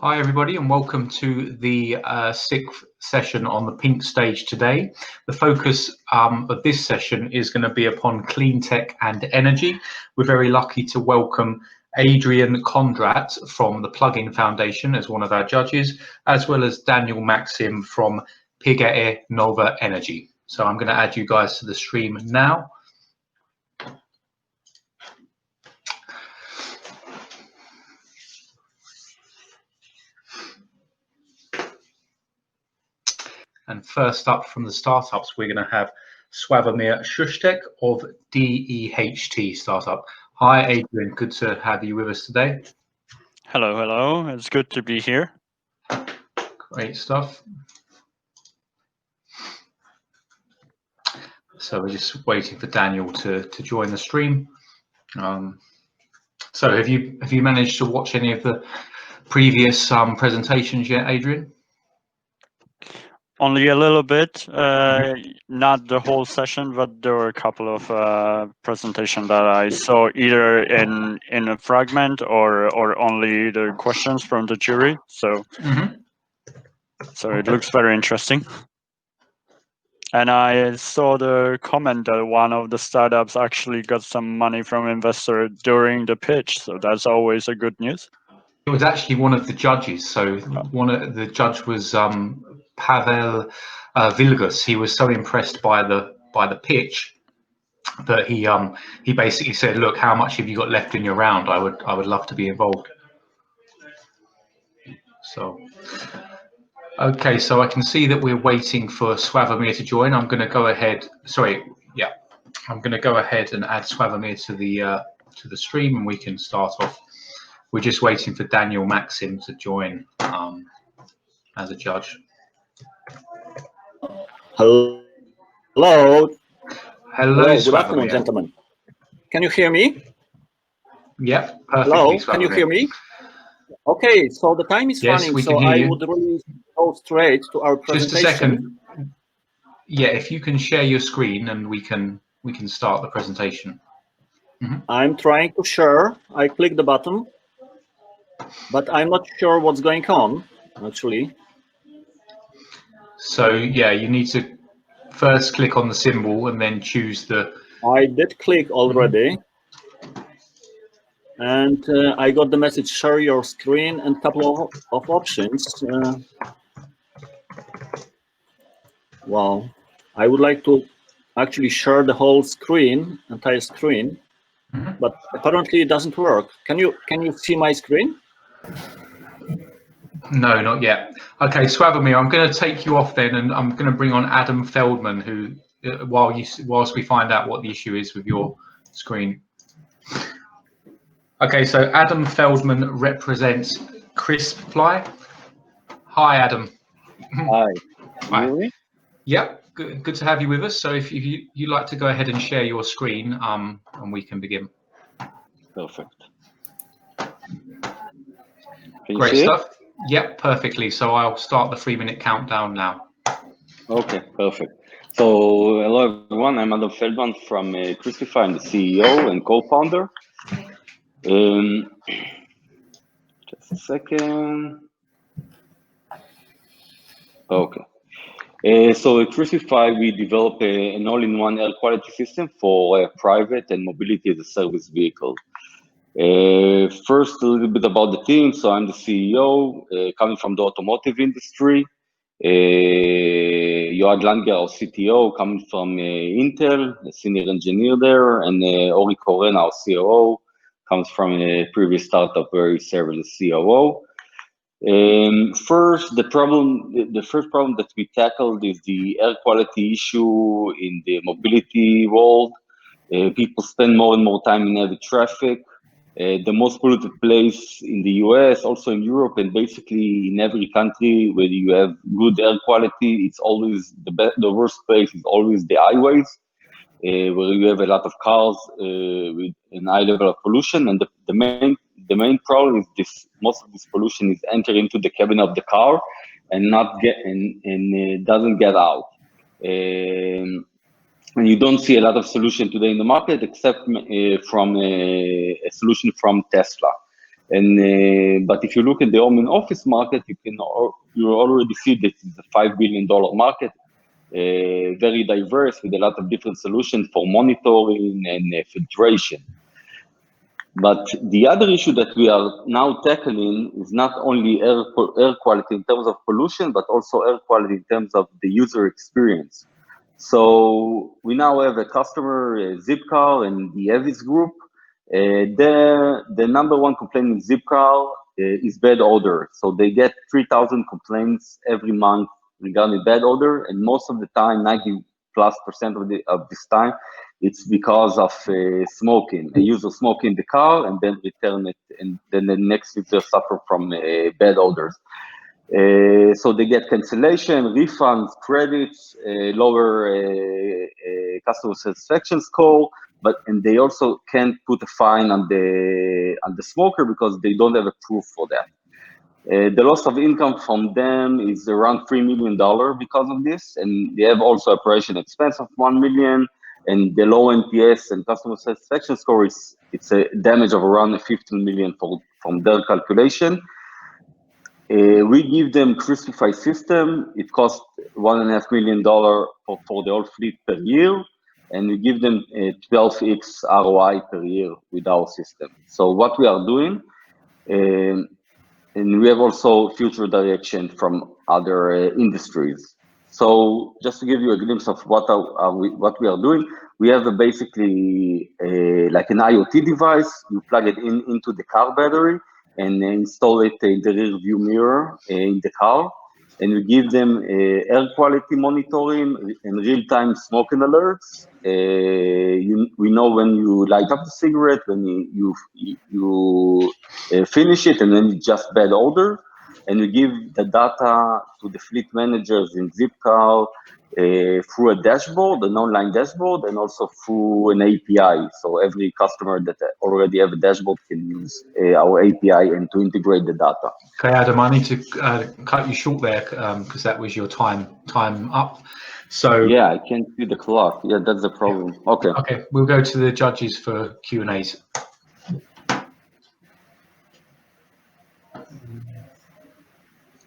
Hi everybody and welcome to the sixth session on the Pink stage today. The focus of this session is going to be upon clean tech and energy. We're very lucky to welcome Adrian Kondrat from the Plugin Foundation as one of our judges, as well as Daniel Maxim from PGE Nova Energy. So I'm going to add you guys to the stream now. And first up from the startups, we're going to have Sławomir Szusztek of DEHT Startup. Hi, Adrian. Good to have you with us today. Hello, hello. It's good to be here. Great stuff. So we're just waiting for Daniel to join the stream. So have you managed to watch any of the previous presentations yet, Adrian? Only a little bit, not the whole session, but there were a couple of presentations that I saw either in a fragment or only the questions from the jury. So, so it looks very interesting. And I saw the comment that one of the startups actually got some money from investor during the pitch. So that's always a good news. It was actually one of the judges. So the judge was Pavel Vilgus. He was so impressed by the pitch that he basically said, "Look, how much have you got left in your round? I would love to be involved." So, okay, so I can see that we're waiting for Sławomir to join. I'm going to go ahead. Sorry, yeah, I'm going to go ahead and add Sławomir to the stream, and we can start off. We're just waiting for Daniel Maxim to join as a judge. Hello. Hello, Good afternoon, gentlemen. Can you hear me? Yep, perfectly. Hello, can you hear me? Okay, so the time is running, so I would really go straight to our presentation. Just a second. Yeah, if you can share your screen and we can start the presentation. I'm trying to share. I click the button, but I'm not sure what's going on, actually. So yeah, you need to first click on the symbol and then choose the... I did click already. And I got the message, share your screen, and a couple of options. Wow, I would like to actually share the whole screen, entire screen, but apparently it doesn't work. Can you see my screen? No, not yet. Okay, Sławomir, I'm going to take you off then, and I'm going to bring on Adam Feldman, who whilst we find out what the issue is with your screen. Okay, so Adam Feldman represents Crispify. Hi, Adam. Hi. Hi. Yep, good to have you with us. So if you'd like to go ahead and share your screen, and we can begin. Perfect. Great stuff. Yep, perfectly. So I'll start the 3-minute countdown now. Okay, perfect. So hello everyone, I'm Adam Feldman from Crispify. I'm the CEO and co-founder. Just a second. Okay. So at Crispify, we develop an all-in-one air quality system for private and mobility as a service vehicle. First, a little bit about the team. So I'm the CEO, coming from the automotive industry. Yoad Langer, our CTO, coming from Intel, a senior engineer there, and Ori Koren, our COO, comes from a previous startup where he served as COO. First, the first problem that we tackled is the air quality issue in the mobility world. People spend more and more time in heavy traffic. The most polluted place in the US, also in Europe, and basically in every country where you have good air quality, it's always the worst place is always the highways, where you have a lot of cars with a high level of pollution. And the main problem is most of this pollution is entering into the cabin of the car and doesn't get out. And you don't see a lot of solution today in the market except from a solution from Tesla. And but if you look at the home and office market, you already see that it's a $5 billion market, very diverse with a lot of different solutions for monitoring and filtration. But the other issue that we are now tackling is not only air quality in terms of pollution, but also air quality in terms of the user experience. So we now have a customer, Zipcar, and the Avis Group. The number one complaint in Zipcar is bad odor. So they get 3,000 complaints every month regarding bad odor, and most of the time, 90+% of this time, it's because of smoking. A user smoking in the car and then return it, and then the next user suffer from bad odors. So they get cancellation, refunds, credits, lower customer satisfaction score, and they also can't put a fine on the smoker because they don't have a proof for that. The loss of income from them is around $3 million because of this, and they have also operation expense of $1 million, and the low NPS and customer satisfaction score it's a damage of around $15 million from their calculation. We give them Crispify system. It costs $1.5 million for the whole fleet per year, and we give them a 12x ROI per year with our system. So what we are doing, and we have also future direction from other industries. So just to give you a glimpse of what we are doing, we have basically like an IoT device. You plug it into the car battery and install it in the rear view mirror in the car. And we give them air quality monitoring and real-time smoking alerts. We know when you light up the cigarette, when you finish it, and then it's just bad odor. And we give the data to the fleet managers in Zipcar through a dashboard, an online dashboard, and also through an API. So every customer that already have a dashboard can use our API and to integrate the data. Okay, Adam, I need to cut you short there because that was your time up. So yeah, I can't see the clock. Yeah, that's the problem. Okay. Okay, we'll go to the judges for Q&As.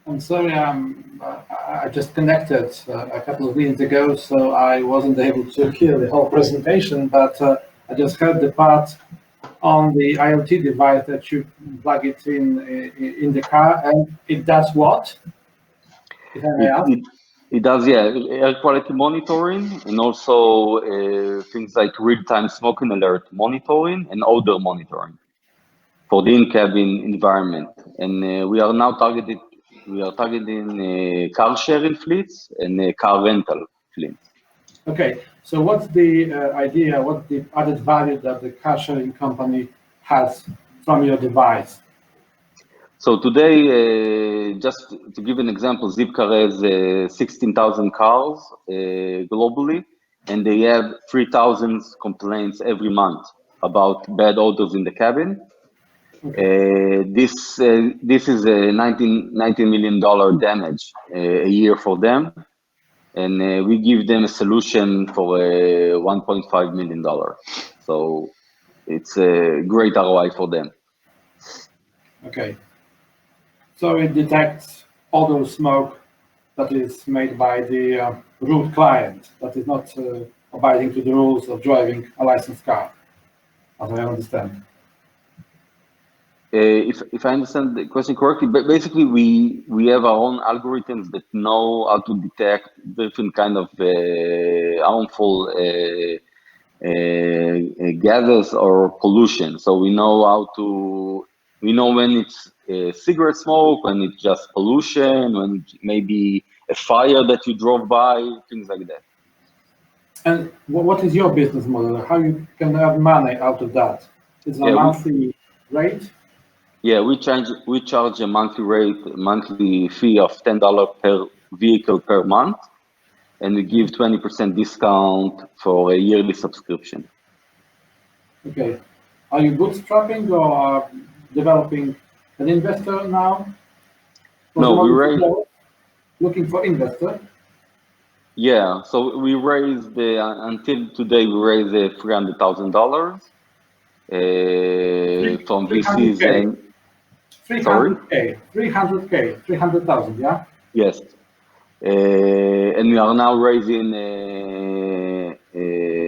I'm sorry, I just connected a couple of minutes ago, so I wasn't able to hear the whole presentation, but I just heard the part on the IoT device that you plug it in the car, and it does what? If I may ask? It does, yeah, air quality monitoring, and also things like real-time smoking alert monitoring and odor monitoring for the in-cabin environment. And we are now targeting car sharing fleets and car rental fleets. Okay, so what's the idea, what's the added value that the car sharing company has from your device? So today, just to give an example, Zipcar has 16,000 cars globally, and they have 3,000 complaints every month about bad odors in the cabin. Okay. This is a $19 million damage a year for them, and we give them a solution for $1.5 million. So it's a great ROI for them. Okay. So it detects odor smoke that is made by the root client, that is not abiding to the rules of driving a licensed car, as I understand. If I understand the question correctly, but basically we have our own algorithms that know how to detect different kind of harmful gases or pollution. So we know when it's cigarette smoke, when it's just pollution, when it may be a fire that you drove by, things like that. And what is your business model? How you can have money out of that? Is it a monthly rate? Yeah, we charge a monthly fee of $10 per vehicle per month, and we give 20% discount for a yearly subscription. Okay. Are you bootstrapping or developing an investor now? No, we raised. Looking for investor. Yeah, so we raised until today we raised $300,000 from VCs and 300K, 300,000, yeah? Yes. And we are now raising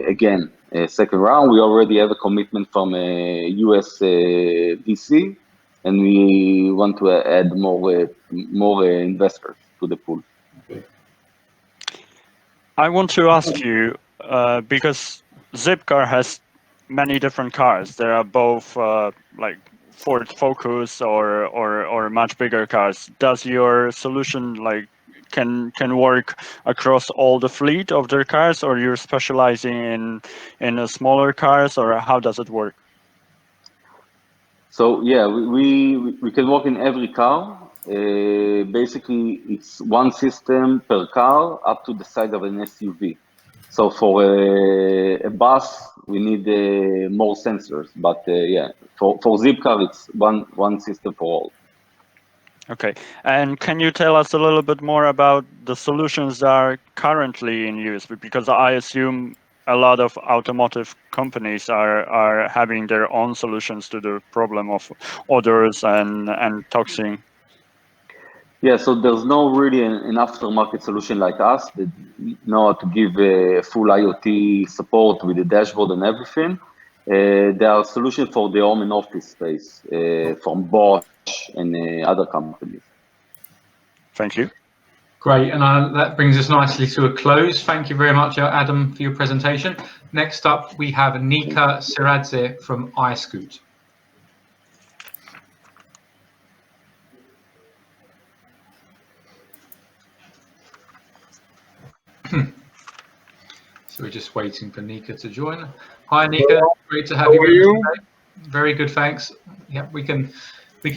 again a second round. We already have a commitment from US VC, and we want to add more investors to the pool. Okay. I want to ask you, because Zipcar has many different cars. There are both like Ford Focus or much bigger cars. Does your solution like can work across all the fleet of their cars, or you're specializing in smaller cars, or how does it work? So yeah, we can work in every car. Basically, it's one system per car up to the size of an SUV. So for a bus, we need more sensors. But yeah, for Zipcar, it's one system for all. Okay, and can you tell us a little bit more about the solutions that are currently in use? Because I assume a lot of automotive companies are having their own solutions to the problem of odors and toxin. Yeah, so there's no really an aftermarket solution like us that know how to give full IoT support with the dashboard and everything. There are solutions for the home and office space from Bosch and other companies. Thank you. Great, and that brings us nicely to a close. Thank you very much, Adam, for your presentation. Next up, we have Nika Siradze from iScoot. So we're just waiting for Nika to join. Hi, Nika. Great to have you. How are you? Very good, thanks. Yeah, we can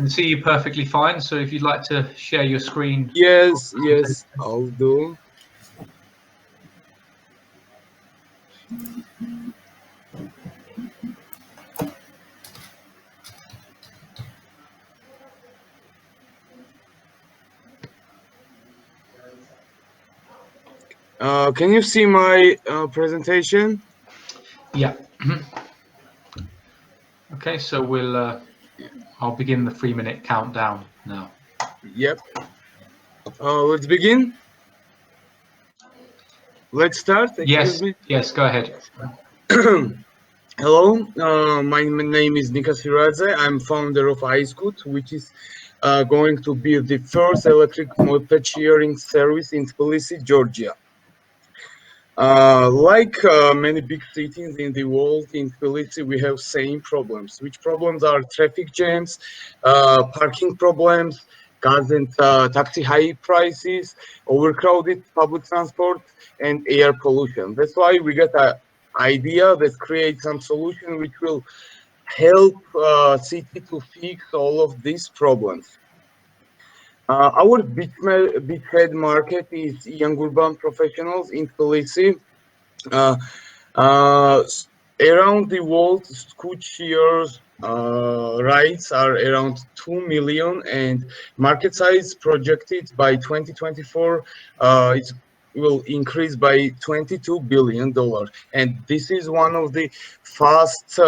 see you perfectly fine. So if you'd like to share your screen. Yes, I'll do. Can you see my presentation? Yeah. Okay, so I'll begin the 3-minute countdown now. Yep. Let's begin. Let's start. Excuse me. Yes, go ahead. Hello, my name is Nika Siradze. I'm founder of iScoot, which is going to be the first electric moped sharing service in Tbilisi, Georgia. Like many big cities in the world, in Tbilisi, we have same problems. Which problems are traffic jams, parking problems, gas and taxi high prices, overcrowded public transport, and air pollution. That's why we got an idea that creates some solution which will help city to fix all of these problems. Our beachhead market is young urban professionals in Tbilisi. Around the world, scoot shares rides are around 2 million, and market size projected by 2024 it will increase by $22 billion, and this is one of the fast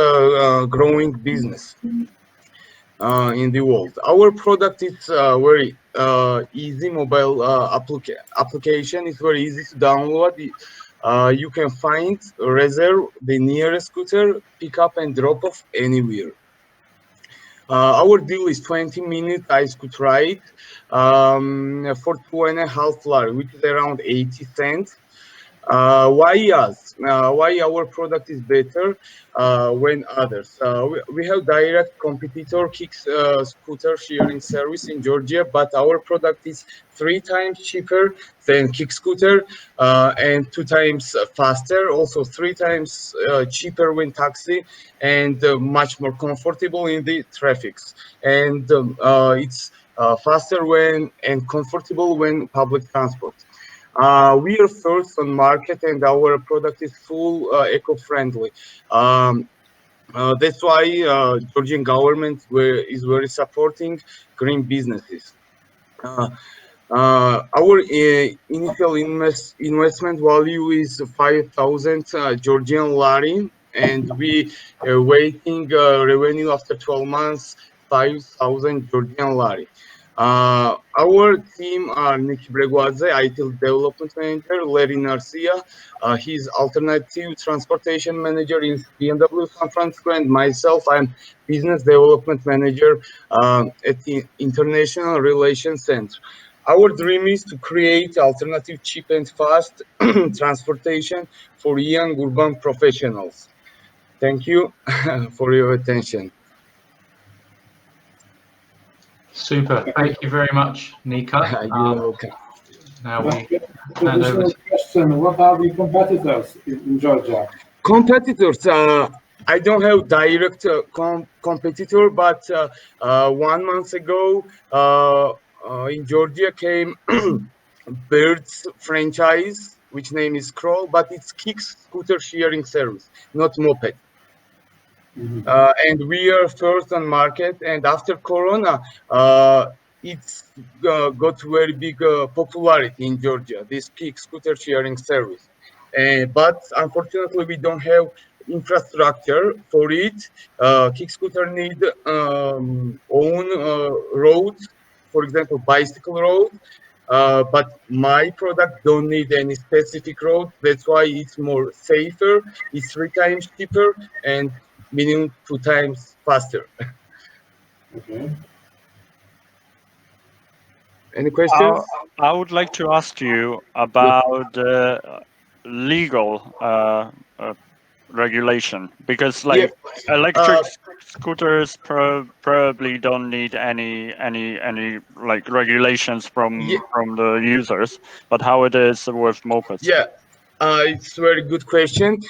growing business in the world. Our product is very easy mobile application. It's very easy to download. You can find, reserve the nearest scooter, pick up and drop off anywhere. Our deal is 20-minute iScoot ride for 2.5 lari, which is around 80 cents. Why us? Why our product is better when others? We have direct competitor Kick scooter sharing service in Georgia, but our product is 3 times cheaper than Kick scooter and 2 times faster, also 3 times cheaper when taxi, and much more comfortable in the traffics. And it's faster when and comfortable when public transport. We are first on market, and our product is full eco-friendly. That's why Georgian government is very supporting green businesses. Our initial investment value is 5,000 Georgian lari, and we are waiting revenue after 12 months 5,000 Georgian lari. Our team are Nick Breguadze, IT Development Manager, Larry Narcia, he's Alternative Transportation Manager in BMW San Francisco, and myself, I'm Business Development Manager at the International Relations Center. Our dream is to create alternative, cheap and fast transportation for young urban professionals. Thank you for your attention. Super. Thank you very much, Nika. You're welcome. Now we hand over Additional question, what are the competitors in Georgia? Competitors, I don't have direct competitor, but 1 month ago in Georgia came Bird's franchise, which name is Crawl, but it's kick scooter sharing service, not moped. And we are first on market, and after Corona, it's got very big popularity in Georgia, this kick scooter sharing service. But unfortunately, we don't have infrastructure for it. Kick scooter need own roads, for example, bicycle road. But my product don't need any specific road. That's why it's more safer. It's 3 times cheaper and minimum 2 times faster. Okay. Any questions? I would like to ask you about legal regulation, because like electric scooters probably don't need any like regulations from the users, but how it is with mopeds? Yeah, it's a very good question.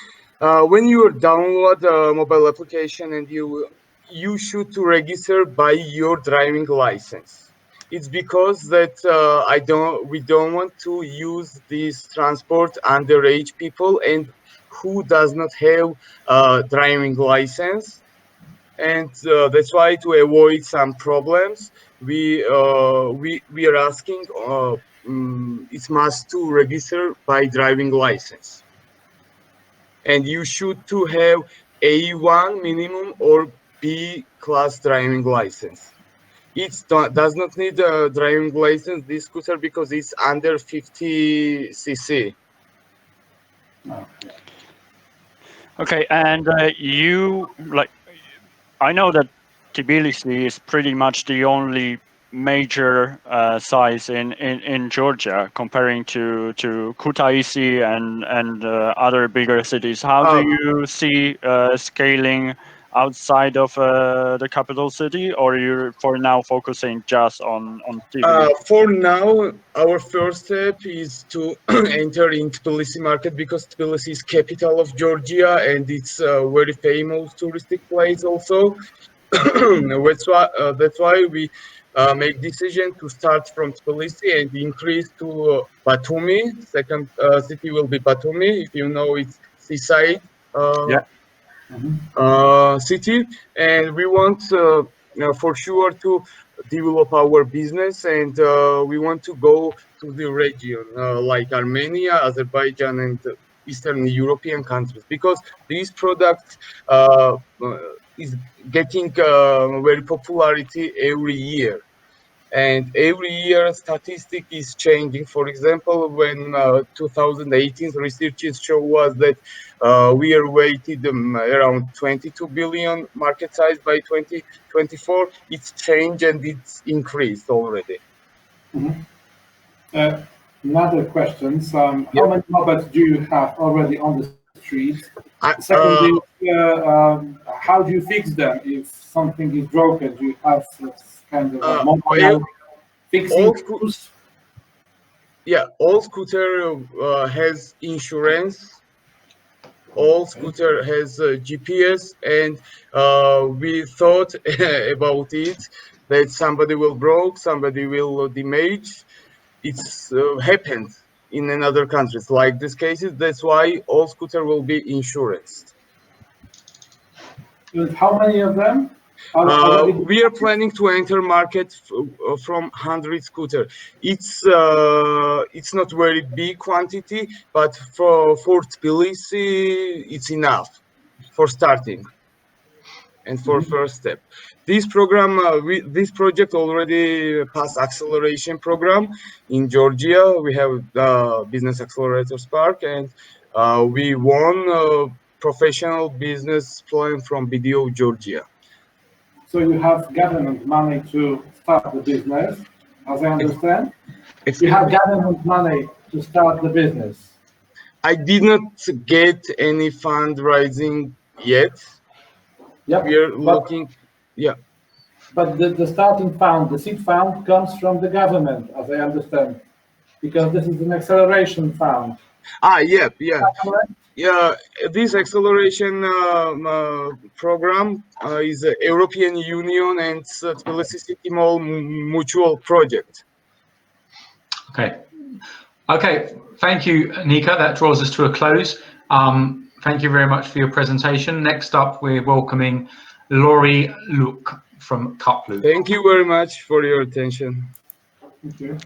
When you download a mobile application and you should to register by your driving license. It's because that we don't want to use this transport underage people and who does not have a driving license, and that's why to avoid some problems we are asking it's must to register by driving license, and you should to have A1 minimum or B class driving license. It does not need a driving license, this scooter, because it's under 50 cc. Okay, and I know that Tbilisi is pretty much the only major size in Georgia, comparing to Kutaisi and other bigger cities. How do you see scaling outside of the capital city, or you're for now focusing just on Tbilisi? For now, our first step is to enter in Tbilisi market, because Tbilisi is capital of Georgia and it's a very famous touristic place also. That's why we make decision to start from Tbilisi and increase to Batumi. Second city will be Batumi, if you know, it's seaside city, and we want for sure to develop our business, and we want to go to the region like Armenia, Azerbaijan, and Eastern European countries, because these products is getting very popularity every year. And every year statistic is changing. For example, when 2018 researchers show us that we are weighted around 22 billion market size by 2024, it's changed and it's increased already. Another question. How many mopeds do you have already on the streets? Secondly, how do you fix them if something is broken? Do you have kind of a mobile fixing tools? Yeah, all scooter has insurance. All scooter has GPS, and we thought about it that somebody will broke, somebody will damage. It's happened in another countries like these cases. That's why all scooter will be insured. And how many of them? We are planning to enter market from 100 scooter. It's not very big quantity, but for Tbilisi, it's enough for starting. and for first step. This project already passed acceleration program in Georgia. We have the Business Accelerator Spark, and we won a professional business plan from BDO Georgia. So you have government money to start the business, as I understand? You have government money to start the business. I did not get any fundraising yet. Yep, we are looking, yeah. But the starting fund, the seed fund, comes from the government, as I understand, because this is an acceleration fund. Yeah. Yeah, this acceleration program is a European Union and Tbilisi City Mall mutual project. Okay, thank you, Nika. That draws us to a close. Thank you very much for your presentation. Next up, we're welcoming Laurie Luke from CupLoop. Thank you very much for your attention. Thank you.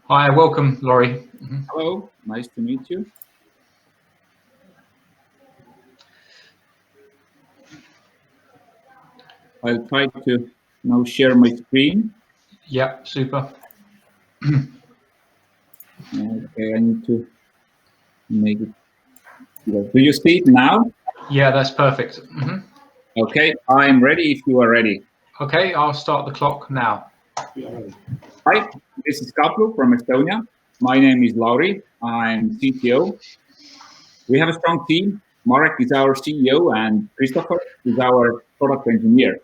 Hi, welcome, Laurie. Hello, nice to meet you. I'll try to now share my screen. Yeah, super. Okay, I need to make it. Do you see it now? Yeah, that's perfect. Okay, I'm ready if you are ready. Okay, I'll start the clock now. Hi, this is CupLoop from Estonia. My name is Lauri. I'm CTO. We have a strong team. Marek is our CEO and Christopher is our product engineer.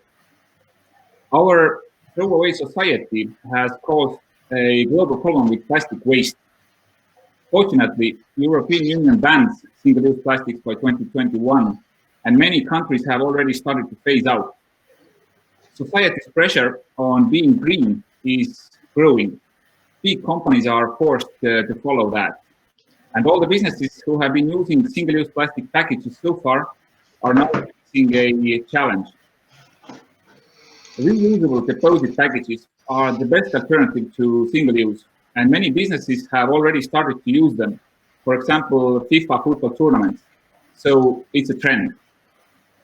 Our throwaway society has caused a global problem with plastic waste. Fortunately, European Union bans single-use plastics by 2021, and many countries have already started to phase out. Society's pressure on being green is growing. Big companies are forced to follow that. And all the businesses who have been using single-use plastic packages so far are now facing a challenge. Reusable deposit packages are the best alternative to single-use, and many businesses have already started to use them. For example, FIFA football tournaments. So it's a trend.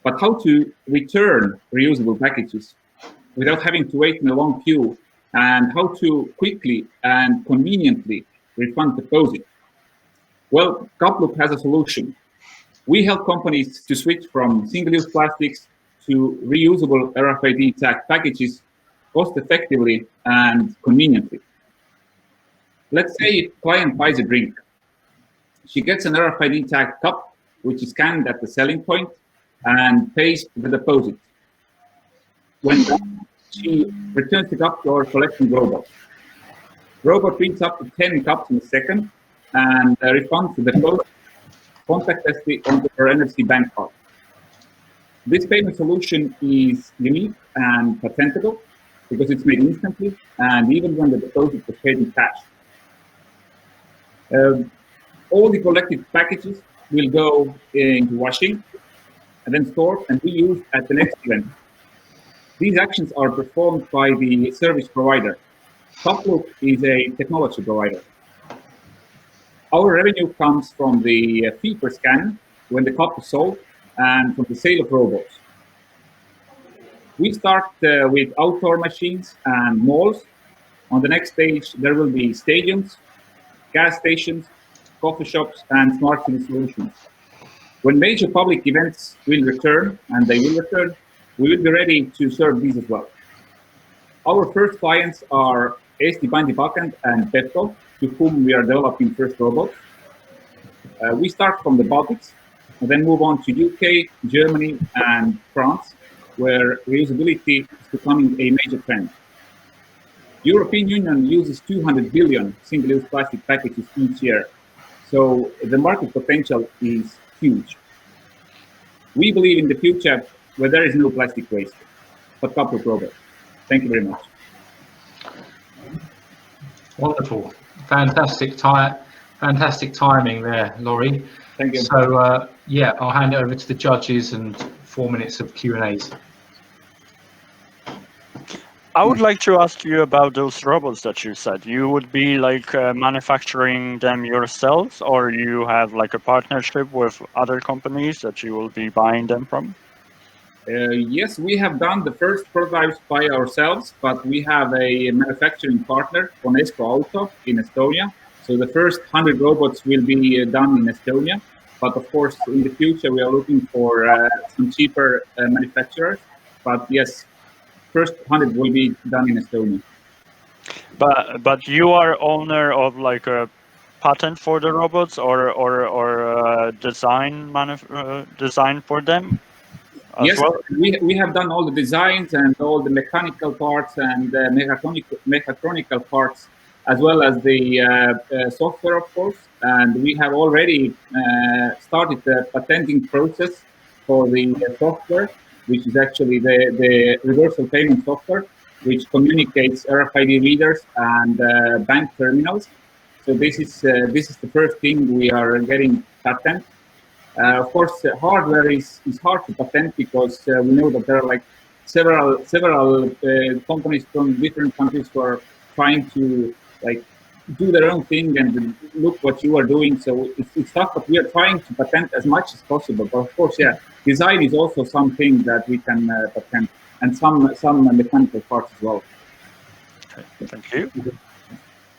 But how to return reusable packages without having to wait in a long queue, and how to quickly and conveniently refund deposit? Well, CupLoop has a solution. We help companies to switch from single-use plastics to reusable RFID tag packages cost-effectively and conveniently. Let's say a client buys a drink. She gets an RFID tag cup, which is scanned at the selling point, and pays the deposit. When done, she returns the cup to our collection robot. Robot reads up to 10 cups in a second and refunds the deposit contactlessly onto her NFC bank card. This payment solution is unique and patentable because it's made instantly and even when the deposit was paid in cash. All the collected packages will go into washing and then stored and reused at the next event. These actions are performed by the service provider. CupLoop is a technology provider. Our revenue comes from the fee per scan when the cup is sold and from the sale of robots. We start with outdoor machines and malls. On the next stage, there will be stadiums, gas stations, coffee shops, and smart city solutions. When major public events will return, and they will return, we will be ready to serve these as well. Our first clients are Eesti Pandipakend and Pepco, to whom we are developing first robots. We start from the Baltics, and then move on to UK, Germany, and France, where reusability is becoming a major trend. European Union uses 200 billion single-use plastic packages each year, so the market potential is huge. We believe in the future where there is no plastic waste, but CupLoop robots. Thank you very much. Wonderful, fantastic timing there, Laurie. Thank you. So yeah, I'll hand it over to the judges and 4 minutes of Q&As. I would like to ask you about those robots that you said. You would be like manufacturing them yourselves, or you have like a partnership with other companies that you will be buying them from? Yes, we have done the first prototypes by ourselves, but we have a manufacturing partner, Onesco Auto, in Estonia. So the first 100 robots will be done in Estonia. But of course, in the future, we are looking for some cheaper manufacturers. But yes, first 100 will be done in Estonia. But you are owner of like a patent for the robots, or design for them as Yes, well? we have done all the designs and all the mechanical parts and mechatronical parts, as well as the software, of course. And we have already started the patenting process for the software, which is actually the reversal payment software, which communicates RFID readers and bank terminals. So this is the first thing we are getting patent. Of course, hardware is hard to patent because we know that there are like several companies from different countries who are trying to like do their own thing and look what you are doing. So it's tough, but we are trying to patent as much as possible. But of course, yeah, design is also something that we can patent, and some mechanical parts as well. Okay, thank you.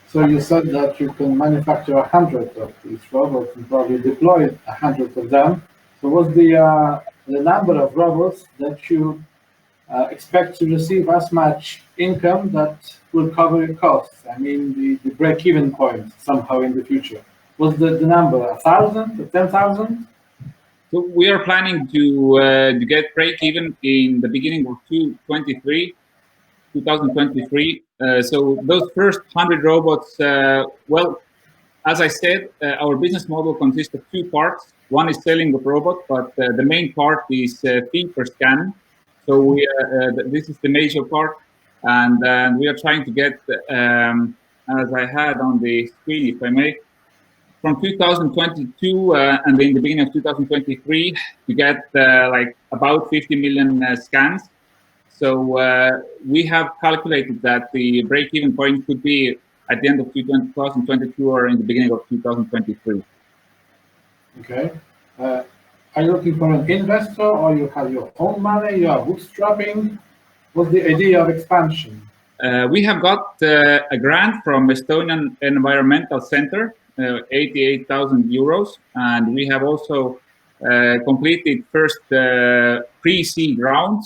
So you said that you can manufacture 100 of these robots and probably deploy 100 of them. So what's the number of robots that you expect to receive as much income that will cover your costs? I mean, the break-even point somehow in the future. What's the number? 1,000 or 10,000? So we are planning to get break even in the beginning of 2023. So those first 100 robots, well, as I said, our business model consists of two parts. One is selling the robot, but the main part is fee per scan. So this is the major part, and we are trying to get, as I had on the screen, if I may, from 2022 and in the beginning of 2023 to get like about 50 million scans. So we have calculated that the break-even point could be at the end of 2022 or in the beginning of 2023. Okay. Are you looking for an investor, or you have your own money, you are bootstrapping? What's the idea of expansion? We have got a grant from Estonian Environmental Center, 88,000 euros, and we have also completed first pre-seed round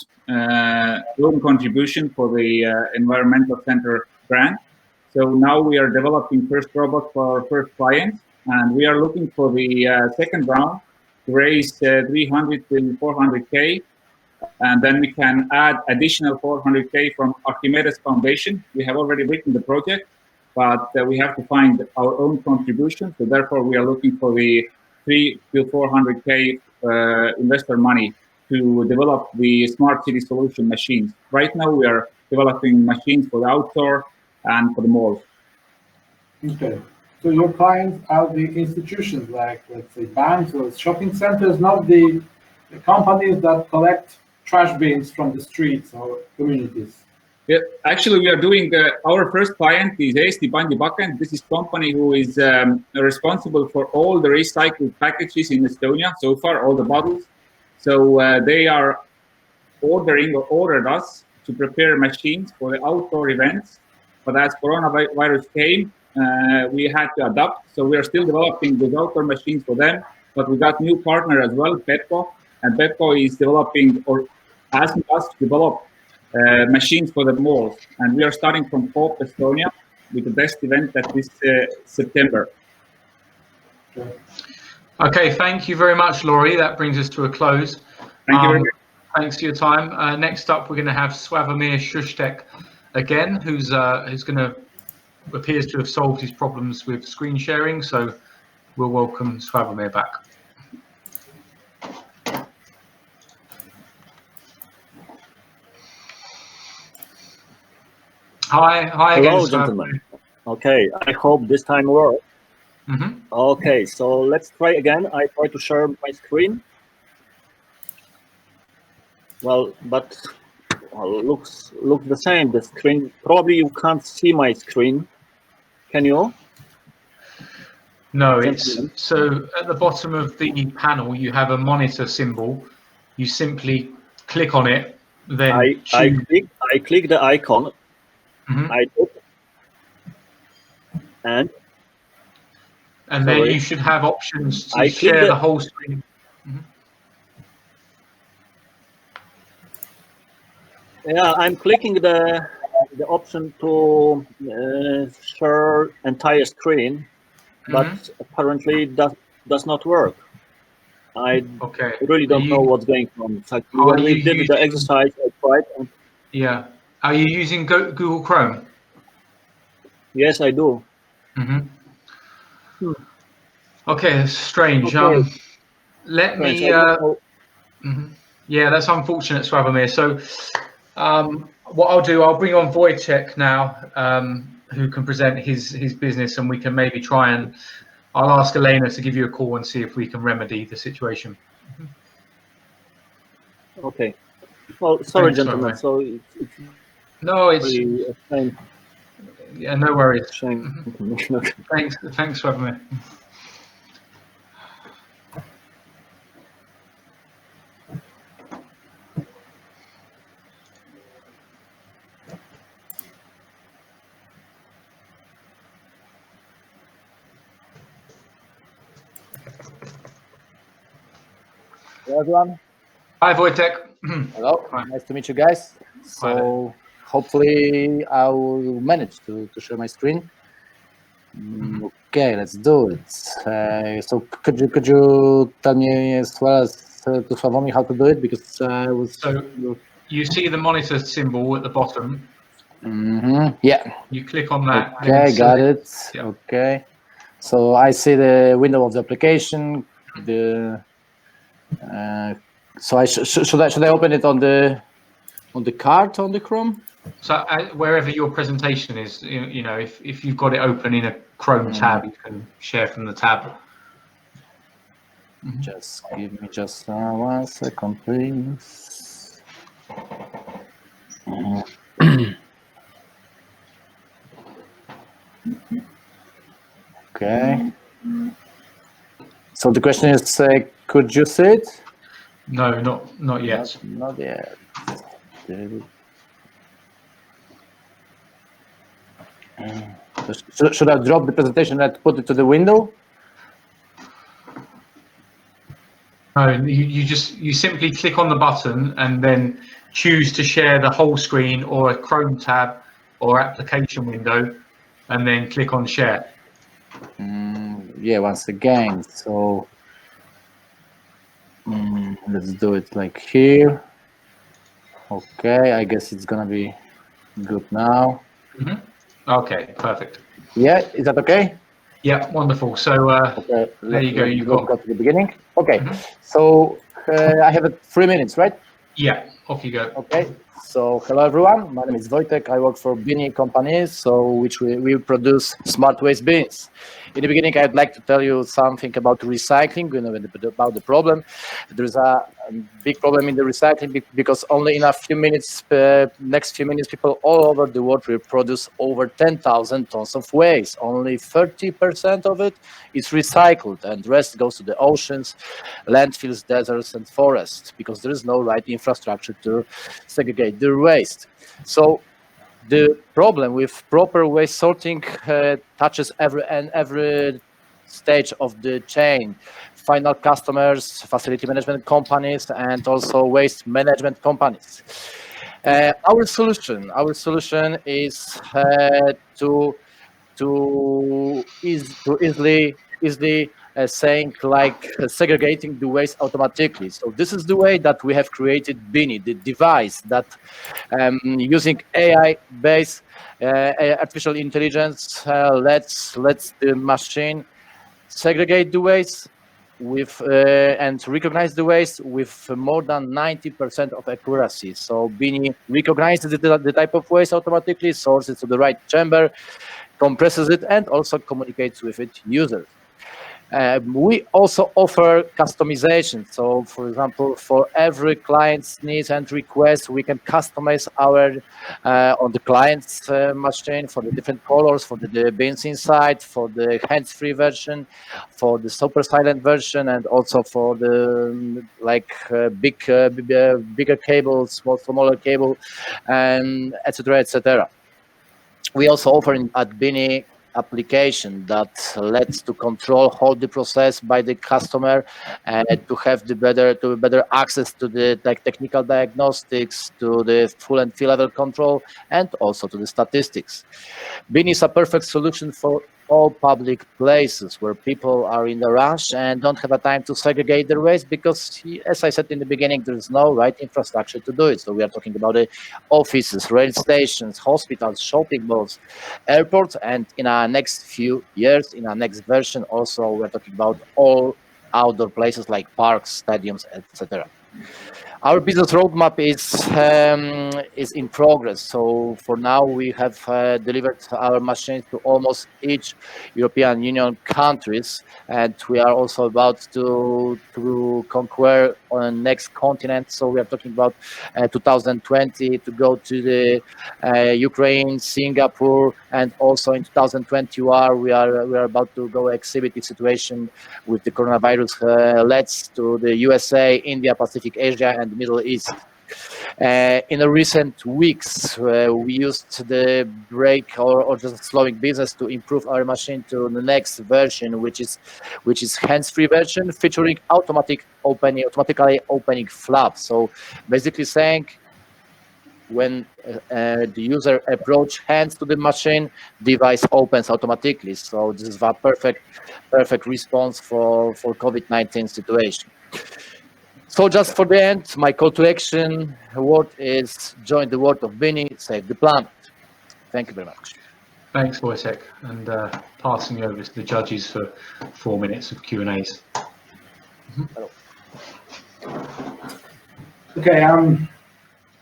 loan contribution for the Environmental Center grant. So now we are developing first robot for our first clients, and we are looking for the second round to raise 300 to 400K. And then we can add additional 400K from Archimedes Foundation. We have already written the project, but we have to find our own contribution. So therefore, we are looking for the 3 to 400K investor money to develop the smart city solution machines. Right now, we are developing machines for the outdoor and for the malls. Okay. So your clients are the institutions, like, let's say, banks or shopping centers, not the companies that collect trash bins from the streets or communities. Yeah, actually, we are doing our first client is Eesti Pandipakend. This is company who is responsible for all the recycled packages in Estonia so far, all the bottles. So they are ordered us to prepare machines for the outdoor events. But as coronavirus came, we had to adapt. So we are still developing those outdoor machines for them. But we got new partner as well, Pepco, and Pepco is developing or asking us to develop machines for the malls. And we are starting from Coop Estonia with the best event at this September. Okay, thank you very much, Laurie. That brings us to a close. Thank you very much. Thanks for your time. Next up, we're going to have Sławomir Szusztek again, who's going to appears to have solved his problems with screen sharing. So we'll welcome Sławomir back. Hi Hello, again, gentlemen. Okay, I hope this time works. Okay, so let's try again. I try to share my screen. Well, but looks the same. The screen, probably you can't see my screen. Can you? No, it's so at the bottom of the panel you have a monitor symbol. You simply click on it, then I click the icon. I look, and then you should have options to share the whole screen. Yeah, I'm clicking the option to share entire screen, but apparently that does not work. I really don't know what's going on. When we did the exercise, I tried. Yeah. Are you using Google Chrome? Yes, I do. Okay, that's strange. Okay. Let me. Yeah, that's unfortunate, Sławomir. So, what I'll do, I'll bring on Wojtek now, who can present his business, and we can maybe try and. I'll ask Elena to give you a call and see if we can remedy the situation. Okay. Well, sorry, gentlemen. So no, it's really a shame. Yeah, no worries. Shame. Thanks, Sławomir. Hello, everyone. Hi, Wojtek. Hello. Hi. Nice to meet you guys. So hopefully I will manage to share my screen. Okay, let's do it. So could you tell me as well as to Sławomir how to do it, because I was. So you see the monitor symbol at the bottom. Yeah. You click on that. Okay, got it. Yeah. Okay. So I see the window of the application. So should I open it on the cart on the Chrome? So wherever your presentation is, you know, if you've got it open in a Chrome tab, you can share from the tab. Just give me just 1 second, please. Okay. So the question is, could you see it? No, not yet. Not yet. Should I drop the presentation and put it to the window? No, you simply click on the button and then choose to share the whole screen or a Chrome tab or application window, and then click on share. Yeah, once again. So let's do it like here. Okay, I guess it's gonna be good now. Okay, perfect. Yeah, is that okay? Yeah, wonderful. So okay, there you go. You got to the beginning. Okay, so I have 3 minutes, right? Yeah, off you go. Okay. So hello everyone, my name is Wojtek. I work for Bini company, which we produce smart waste bins. In the beginning, I'd like to tell you something about recycling, about the problem. There's a big problem in the recycling because only in a few minutes, next few minutes, people all over the world will produce over 10,000 tons of waste. Only 30% of it is recycled, and the rest goes to the oceans, landfills, deserts, and forests, because there is no right infrastructure to segregate the waste. So the problem with proper waste sorting touches every stage of the chain: final customers, facility management companies, and also waste management companies. Our solution is to easily saying like segregating the waste automatically. So this is the way that we have created Bini, the device that using AI-based artificial intelligence lets the machine segregate the waste with and recognize the waste with more than 90% of accuracy. So Bini recognizes the type of waste automatically, sources it to the right chamber, compresses it, and also communicates with its users. We also offer customization. So, for example, for every client's needs and requests, we can customize our on the client's machine for the different colors, for the bins inside, for the hands-free version, for the super silent version, and also for the bigger cables, smaller cable, and etc. etc. We also offer at Bini application that lets to control all the process by the customer and to have the better access to the technical diagnostics, to the full and field level control, and also to the statistics. Bini is a perfect solution for all public places where people are in a rush and don't have a time to segregate their waste because, as I said in the beginning, there is no right infrastructure to do it. So we are talking about the offices, rail stations, hospitals, shopping malls, airports, and in our next few years, in our next version, also we're talking about all outdoor places like parks, stadiums, etc. Our business roadmap is in progress. So for now, we have delivered our machines to almost each European Union countries, and we are also about to conquer on next continent. So we are talking about 2020 to go to the Ukraine, Singapore, and also in 2021 we are about to go exhibit the situation with the coronavirus. Let's to the USA, India, Pacific, Asia, and Middle East. In the recent weeks, we used the break or just slowing business to improve our machine to the next version, which is hands-free version featuring automatically opening flap. So basically saying when the user approach hands to the machine, device opens automatically. So this is a perfect response for COVID-19 situation. So just for the end, my call to action word is join the world of Bini, save the planet. Thank you very much. Thanks, Wojtek, and passing over to the judges for 4 minutes of Q&As. Okay,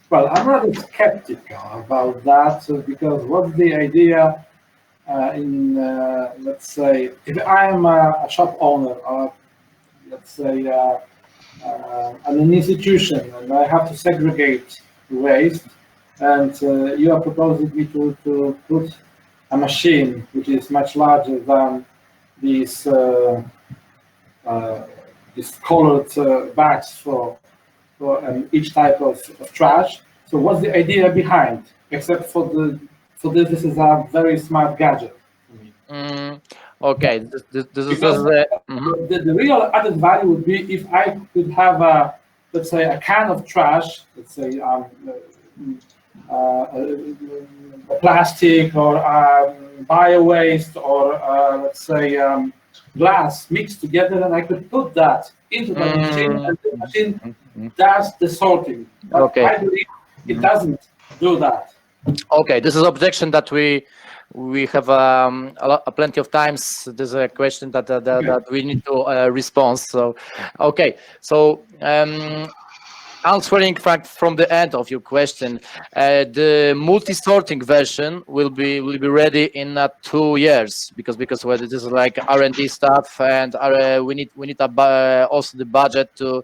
well, I'm rather skeptical about that because what's the idea let's say, if I am a shop owner or let's say an institution and I have to segregate waste, and you are proposing me to put a machine which is much larger than these colored bags for each type of trash. So what's the idea behind? Except for this is a very smart gadget. Okay, this is the real added value would be if I could have let's say a can of trash, let's say plastic or bio waste or let's say glass mixed together, and I could put that into the machine, and the machine does the sorting. But okay. I believe it doesn't do that. Okay, this is objection that we have plenty of times. There's a question that we need to respond. So, okay, so answering from the end of your question, the multi-sorting version will be ready in 2 years because this is like R&D stuff, and we need also the budget to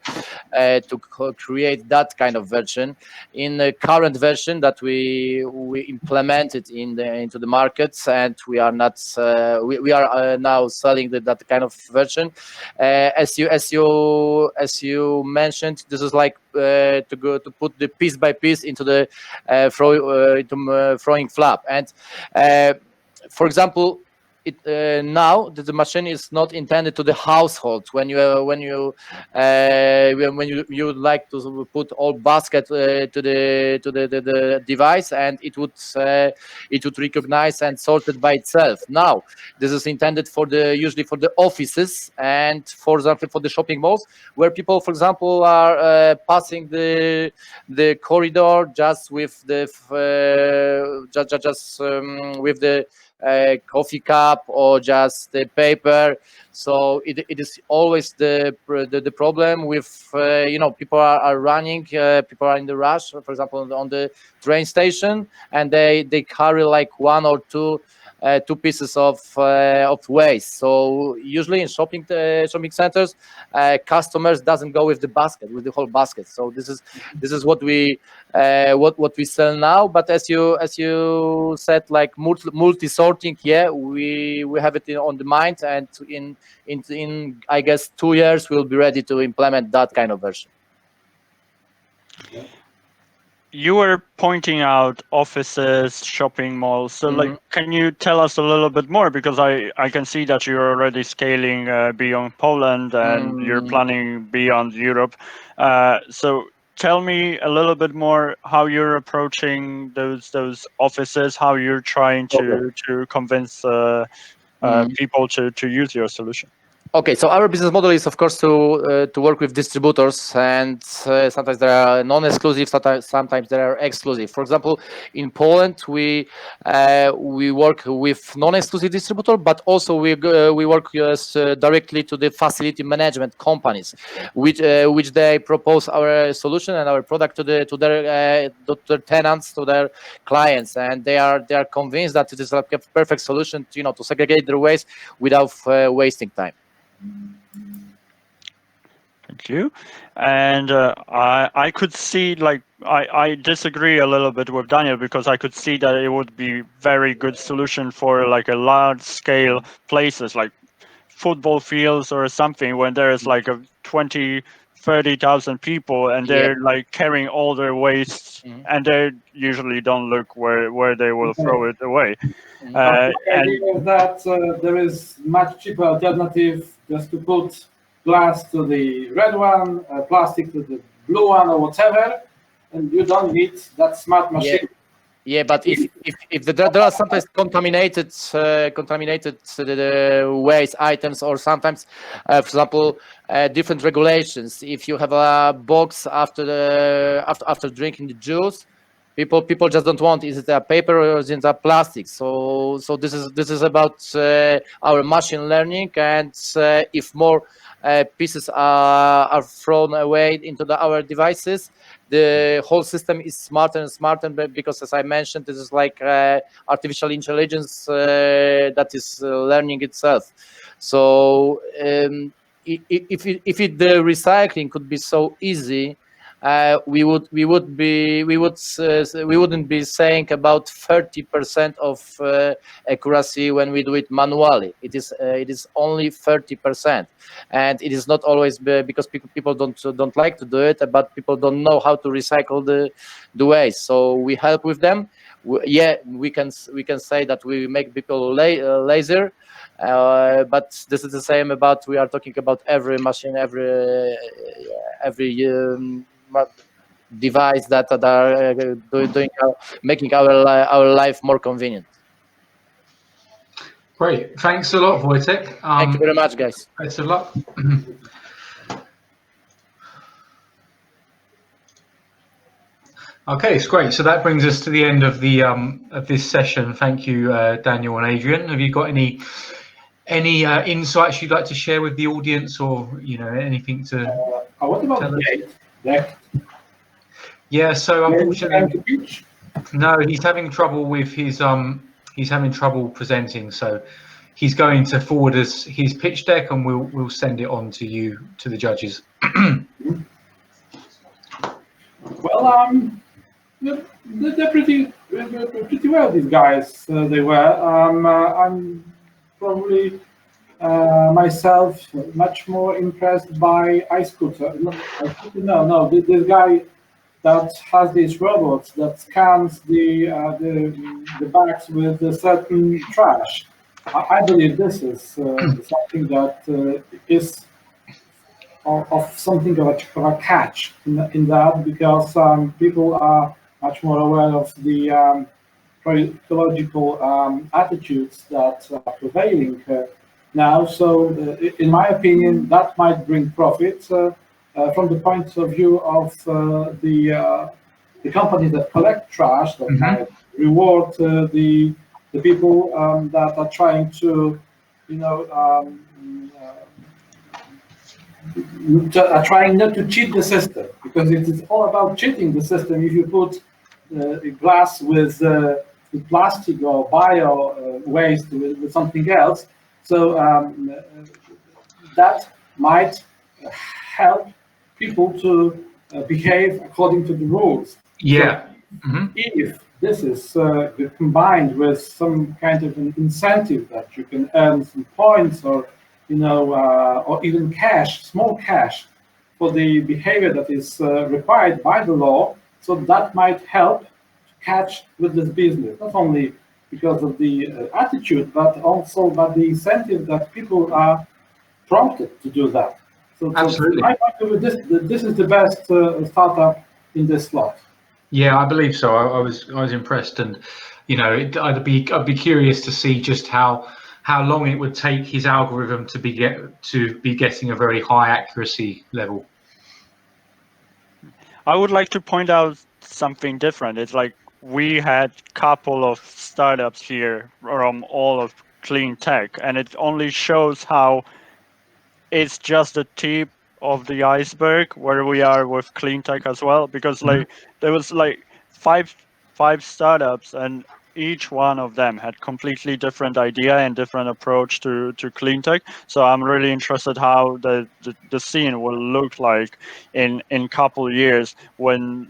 create that kind of version. In the current version that we implemented into the markets, and we are not we are now selling that kind of version. As you mentioned, this is like to put the piece by piece into the throwing flap, and for example, now the machine is not intended to the household. When you would like to put all basket to the device, and it would recognize and sort it by itself. Now this is intended usually for the offices and, for example, for the shopping malls, where people, for example, are passing the corridor just with the with the coffee cup or just the paper. So it is always the problem with people are running, people are in the rush, for example, on the train station, and they carry like 1 or 2 two pieces of waste. So usually in shopping centers, customers doesn't go with the basket, with the whole basket. So this is what we sell now. But as you said, like multi sorting, yeah, we have it on the mind, and in I guess 2 years we'll be ready to implement that kind of version. You were pointing out offices, shopping malls. So, like, can you tell us a little bit more? Because I can see that you're already scaling beyond Poland and you're planning beyond Europe. So, tell me a little bit more how you're approaching those offices, how you're trying to convince people to use your solution. Okay, so our business model is, of course, to work with distributors, and sometimes they are non-exclusive, sometimes they are exclusive. For example, in Poland, we work with non-exclusive distributor, but also we work directly to the facility management companies, which they propose our solution and our product to their tenants, to their clients, and they are convinced that it is like a perfect solution to segregate their waste without wasting time. Thank you. And I could see, like, I disagree a little bit with Daniel, because I could see that it would be very good solution for like a large scale places like football fields or something, when there's like a 20,000-30,000 people and they're like carrying all their waste, and they usually don't look where they will throw it away. The idea is that there is much cheaper alternative just to put glass to the red one, plastic to the blue one, or whatever, and you don't need that smart machine. Yeah, but if there are sometimes contaminated waste items, or sometimes, for example, different regulations. If you have a box after drinking the juice, people just don't want. Is it a paper or is it a plastic? So this is about our machine learning, and if more pieces are thrown away into our devices, the whole system is smarter and smarter, because, as I mentioned, this is like artificial intelligence that is learning itself. So if the recycling could be so easy, we wouldn't be saying about 30% of accuracy when we do it manually. It is only 30%, and it is not always because people don't like to do it, but people don't know how to recycle the waste. So we help with them. We can say that we make people lazier. But this is the same about, we are talking about every machine, every device that are making our life more convenient. Great, thanks a lot, Wojtek. Thank you very much, guys. Best of luck. Okay, it's great. So that brings us to the end of the of this session. Thank you, Daniel and Adrian. Have you got any insights you'd like to share with the audience, or anything to? What about Jack? Yeah, so unfortunately, no, he's having trouble with his he's having trouble presenting. So he's going to forward us his pitch deck, and we'll send it on to you, to the judges. Well, they're pretty well. These guys, they were. I'm probably myself much more impressed by iScoot. No, this guy that has these robots that scans the bags with a certain trash. I believe this is something that is of something of a catch in that, because people are much more aware of the ecological attitudes that are prevailing now. So, in my opinion, that might bring profit from the point of view of the companies that collect trash, that might reward the people that are trying to, are trying not to cheat the system, because it is all about cheating the system if you put glass with with plastic or bio waste with something else. So that might help people to behave according to the rules. Yeah. So if this is combined with some kind of an incentive that you can earn some points, or or even cash, small cash, for the behavior that is required by the law, so that might help to catch with this business, not only because of the attitude, but also by the incentive that people are prompted to do that. So, Absolutely. I think this is the best startup in this slot. Yeah, I believe so. I was impressed, and I'd be curious to see just how long it would take his algorithm to be getting a very high accuracy level. I would like to point out something different. It's like we had a couple of startups here from all of Cleantech, and it only shows how it's just the tip of the iceberg where we are with Cleantech as well. Because like there was like five startups, and each one of them had completely different idea and different approach to Cleantech. So I'm really interested how the scene will look like in couple years when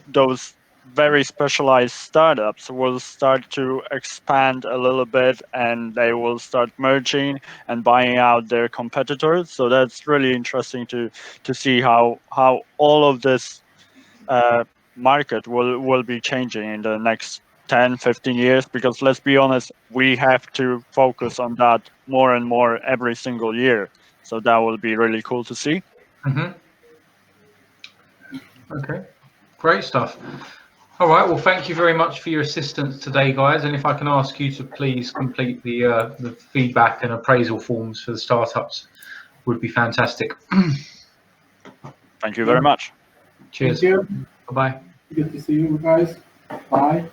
those very specialized startups will start to expand a little bit, and they will start merging and buying out their competitors. So that's really interesting to see how all of this market will be changing in the next 10-15 years, because let's be honest, we have to focus on that more and more every single year. So that will be really cool to see. Okay, great stuff. All right, well, thank you very much for your assistance today, guys. And if I can ask you to please complete the feedback and appraisal forms for the startups, would be fantastic. Thank you very much. Cheers. Thank you. Bye-bye. Good to see you guys. Bye.